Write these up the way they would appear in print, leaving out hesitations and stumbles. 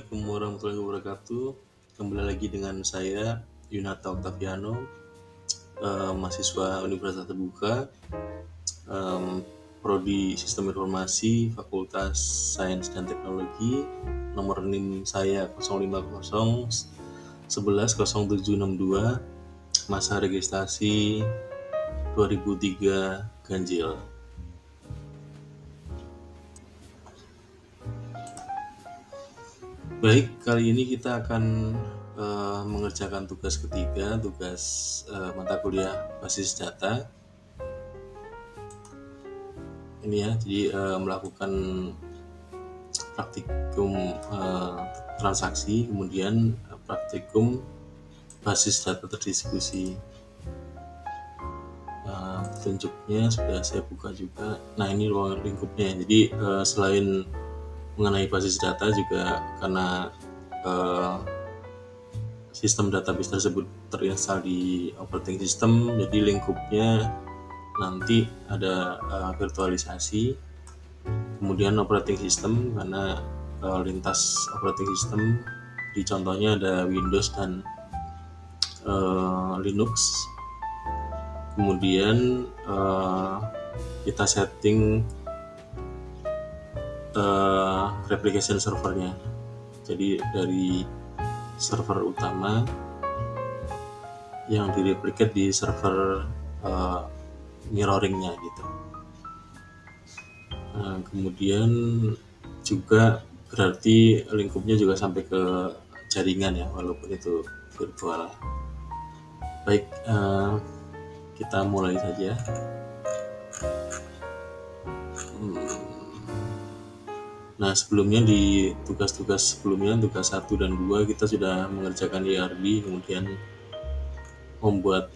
Assalamualaikum warahmatullahi wabarakatuh. Kembali lagi dengan saya Yunata Octaviano, mahasiswa Universitas Terbuka, Prodi Sistem Informasi, Fakultas Sains dan Teknologi. Nomor NIM saya 050 11 0762, masa registrasi 2003 ganjil. Baik, kali ini kita akan mengerjakan tugas ketiga, tugas mata kuliah basis data. Ini ya, jadi melakukan praktikum transaksi, kemudian praktikum basis data terdistribusi. Petunjuknya sudah saya buka juga. Nah, ini ruang lingkupnya. Jadi selain mengenai basis data juga karena sistem database tersebut terinstall di operating system, jadi lingkupnya nanti ada virtualisasi, kemudian operating system karena lintas operating system, di contohnya ada Windows dan Linux. Kemudian kita setting replication servernya, jadi dari server utama yang direplicate di server mirroringnya gitu. Kemudian juga berarti lingkupnya juga sampai ke jaringan ya, walaupun itu virtual. Baik, kita mulai saja. Nah, sebelumnya di tugas-tugas sebelumnya, tugas 1 dan 2 kita sudah mengerjakan ERB, kemudian membuat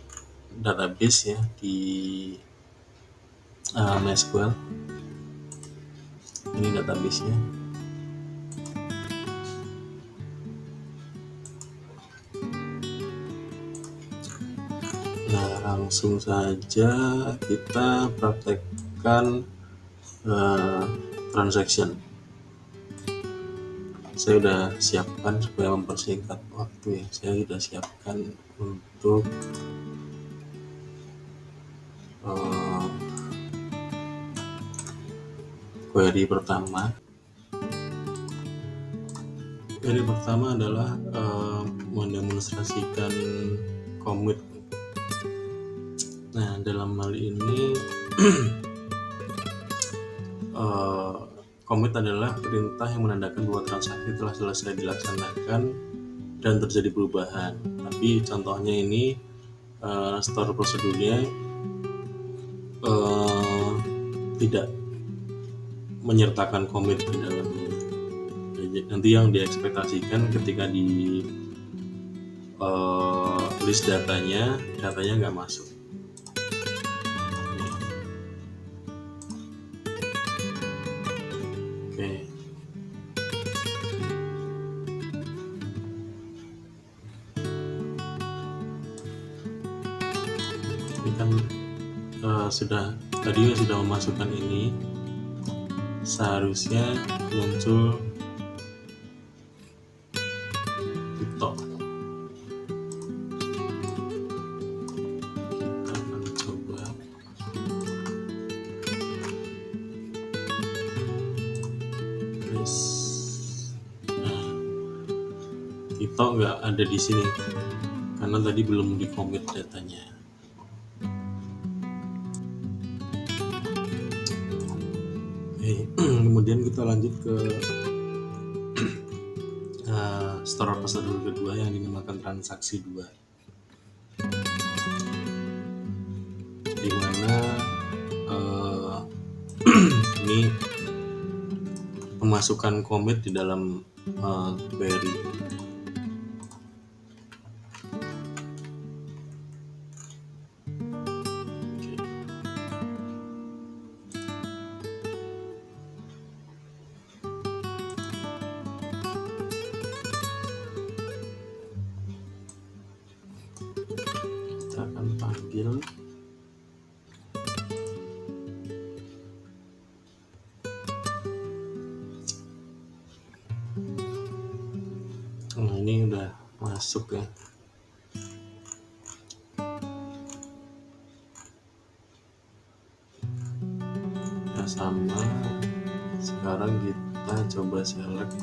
database ya di MySQL. Ini database-nya. Nah, langsung saja kita praktekkan transaction. Saya sudah siapkan supaya mempersingkat waktu ya. Saya sudah siapkan untuk query pertama. Query pertama adalah mendemonstrasikan commit. Nah, dalam hal ini commit adalah perintah yang menandakan bahwa transaksi telah selesai dilaksanakan dan terjadi perubahan. Tapi contohnya ini store prosedurnya tidak menyertakan commit di dalamnya. Nanti yang diekspektasikan ketika di list datanya nggak masuk. Ini kan tadi sudah memasukkan ini, seharusnya muncul TikTok. Kita akan coba. Nah, TikTok nggak ada di sini karena tadi belum di-commit datanya. Kemudian kita lanjut ke store prosedur kedua yang dinamakan transaksi 2, di mana ini memasukkan commit di dalam query. Kita akan panggil Nah, ini udah masuk ya. Udah sama. Sekarang kita coba select.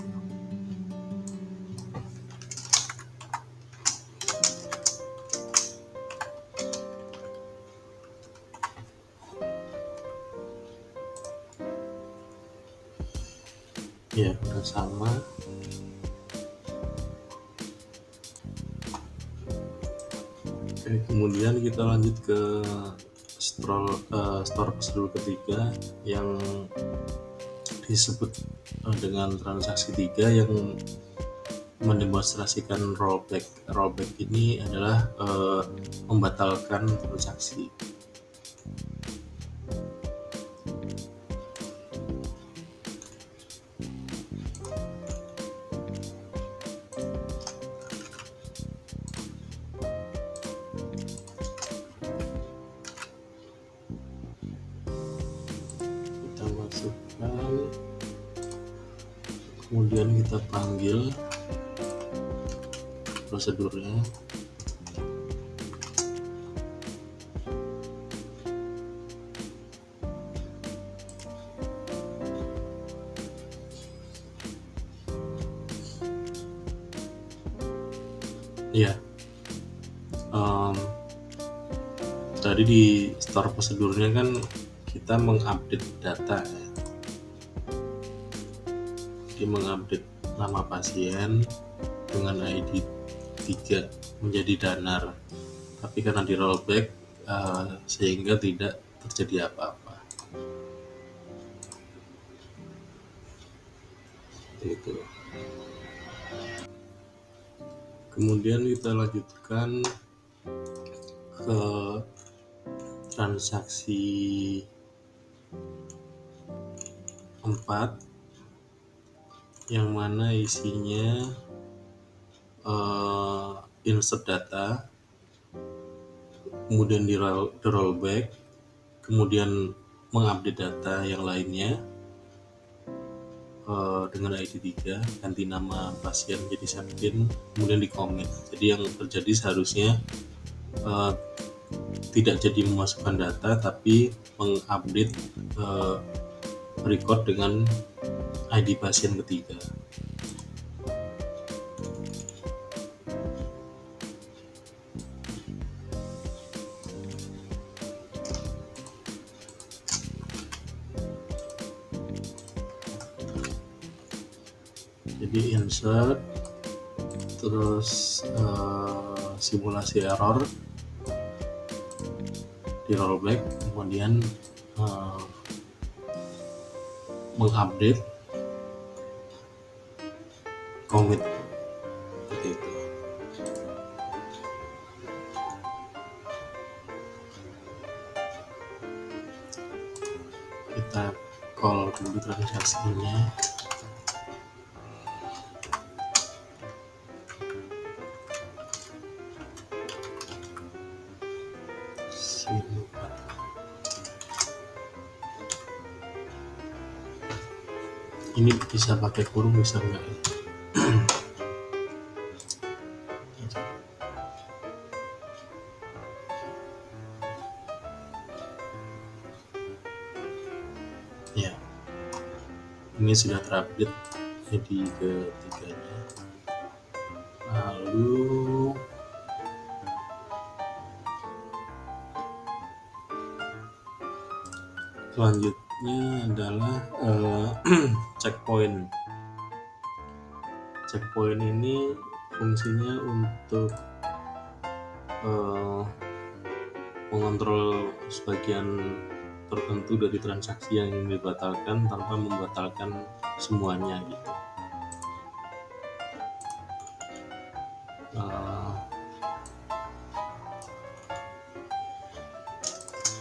Ya, udah sama. Oke, kemudian kita lanjut ke store prosedur ketiga yang disebut dengan transaksi 3 yang mendemonstrasikan rollback. Rollback ini adalah membatalkan transaksi. Kita masukkan, kemudian kita panggil prosedurnya. Ya, tadi di store prosedurnya kan kita mengupdate data ya. Jadi mengupdate nama pasien dengan ID 3 menjadi Danar, tapi karena di rollback sehingga tidak terjadi apa-apa. Itu. Kemudian kita lanjutkan ke transaksi 4 yang mana isinya insert data, kemudian di rollback, kemudian mengupdate data yang lainnya dengan ID 3, ganti nama pasien jadi Septin, kemudian di commit. Jadi yang terjadi seharusnya tidak jadi memasukkan data tapi mengupdate record dengan ID pasien ketiga. Jadi insert, terus simulasi error, di rollback, kemudian mengupdate, commit, seperti itu. Kita call dulu transaksinya. Ini bisa pakai kurung, bisa enggak ya? Ya, ini sudah terupdate jadi ketiganya. Lalu selanjutnya adalah checkpoint. Checkpoint ini fungsinya untuk mengontrol sebagian tertentu dari transaksi yang ingin dibatalkan tanpa membatalkan semuanya gitu.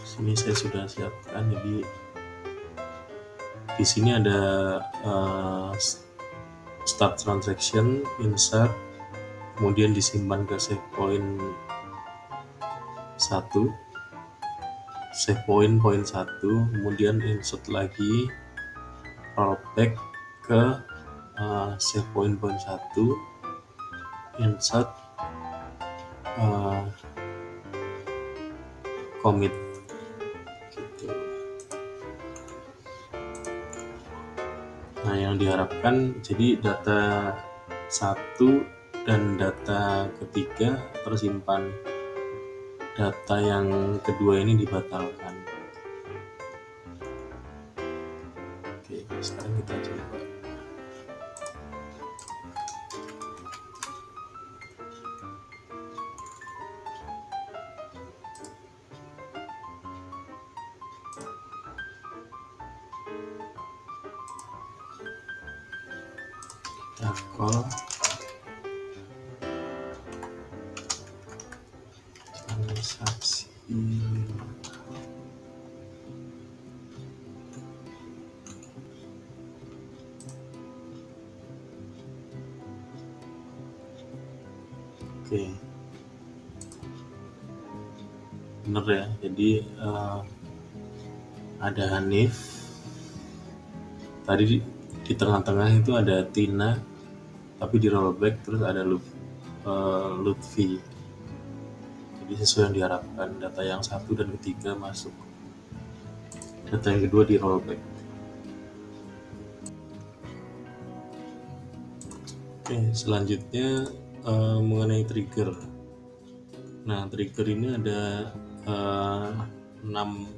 Sini saya sudah siapkan, jadi di sini ada start transaction, insert, kemudian disimpan ke save point 1, save point 1, kemudian insert lagi, rollback ke save point 1, insert commit gitu. Nah, yang diharapkan jadi data 1 dan data ketiga tersimpan, data yang kedua ini dibatalkan. Oke, sekarang kita coba. Kita call transaksi. Oke, bener ya. Jadi ada Hanif. Tadi di tengah-tengah itu ada Tina, tapi di rollback terus ada Lutfi. Jadi sesuai yang diharapkan, data yang 1 dan ketiga masuk, data yang kedua di rollback. Oke, selanjutnya mengenai trigger. Nah, trigger ini ada 6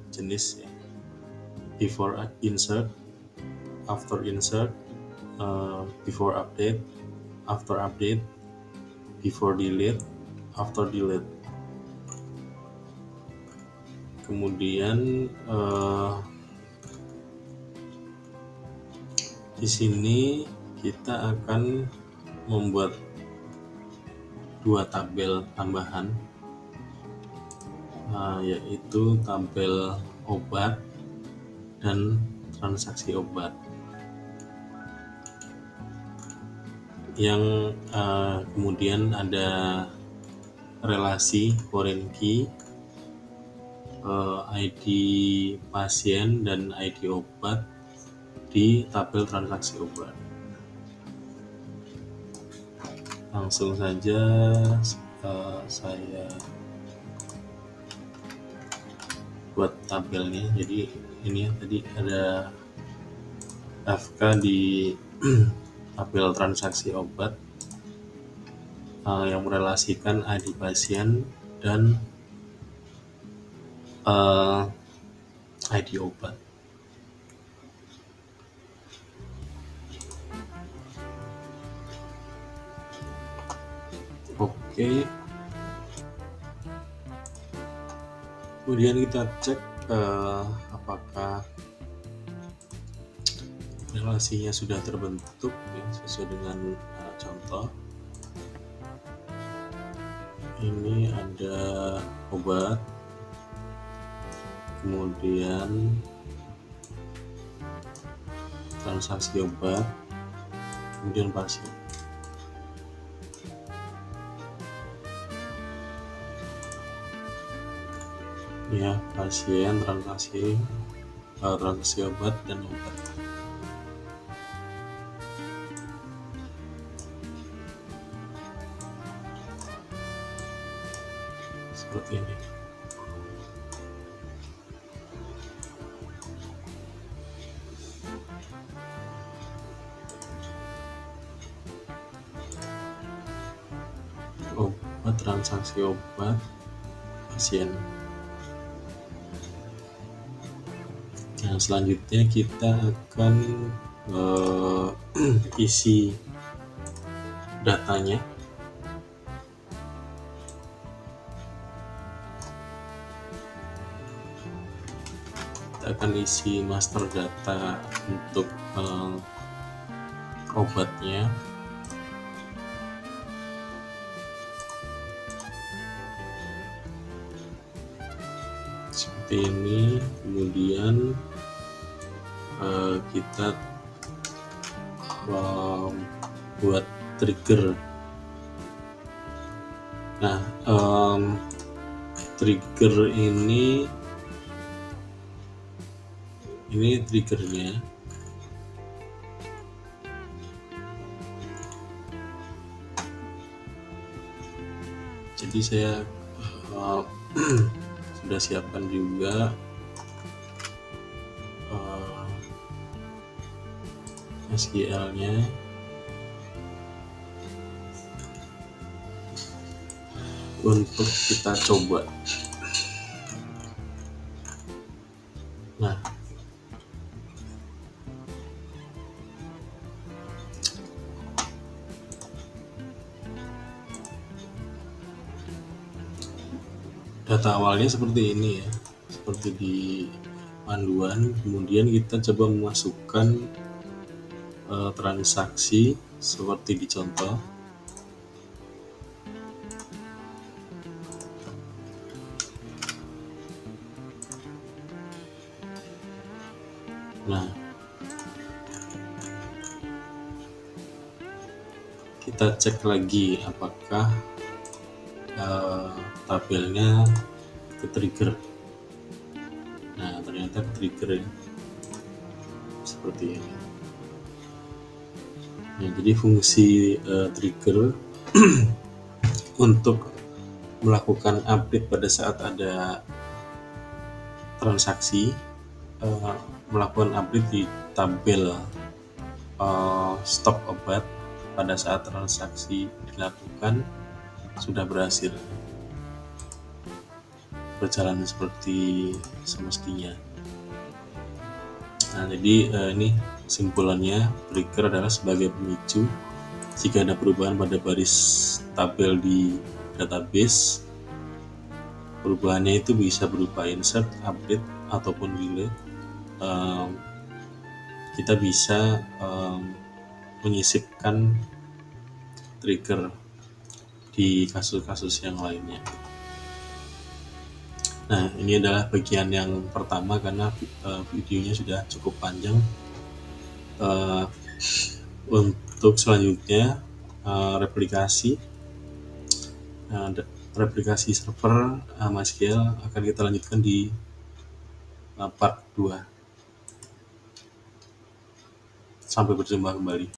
jenis ya. Before insert, after insert, before update, after update, before delete, after delete. Kemudian di sini kita akan membuat 2 tabel tambahan, yaitu tabel obat dan transaksi obat, yang kemudian ada relasi foreign key, ID pasien dan ID obat di tabel transaksi obat. Langsung saja saya buat tabelnya. Jadi ini tadi ada FK di tabel transaksi obat yang merelasikan ID pasien dan ID obat. Oke. Kemudian kita cek apakah relasinya sudah terbentuk ya, sesuai dengan contoh. Ini ada obat, kemudian transaksi obat, kemudian pasien. Ya, pasien, transaksi obat dan obat. Seperti ini. Obat, transaksi obat, pasien. Nah, selanjutnya kita akan isi datanya. Kita akan isi master data untuk obatnya. Seperti ini. Kemudian kita buat trigger. Nah, trigger ini triggernya. Jadi saya sudah siapkan juga SQL-nya. Untuk kita coba. Nah, data awalnya seperti ini ya, seperti di panduan. Kemudian kita coba memasukkan transaksi seperti di contoh. Nah, kita cek lagi apakah tabelnya ke trigger. Nah, ternyata trigger ya, seperti ini. Nah, jadi fungsi trigger untuk melakukan update pada saat ada transaksi, melakukan update di tabel stok obat pada saat transaksi dilakukan sudah berhasil berjalan seperti semestinya. Nah, jadi ini kesimpulannya, trigger adalah sebagai pemicu jika ada perubahan pada baris tabel di database. Perubahannya itu bisa berupa insert, update, ataupun delete. Kita bisa menyisipkan trigger di kasus-kasus yang lainnya. Nah, ini adalah bagian yang pertama karena videonya sudah cukup panjang. Untuk selanjutnya replikasi server MySQL akan kita lanjutkan di part 2. Sampai berjumpa kembali.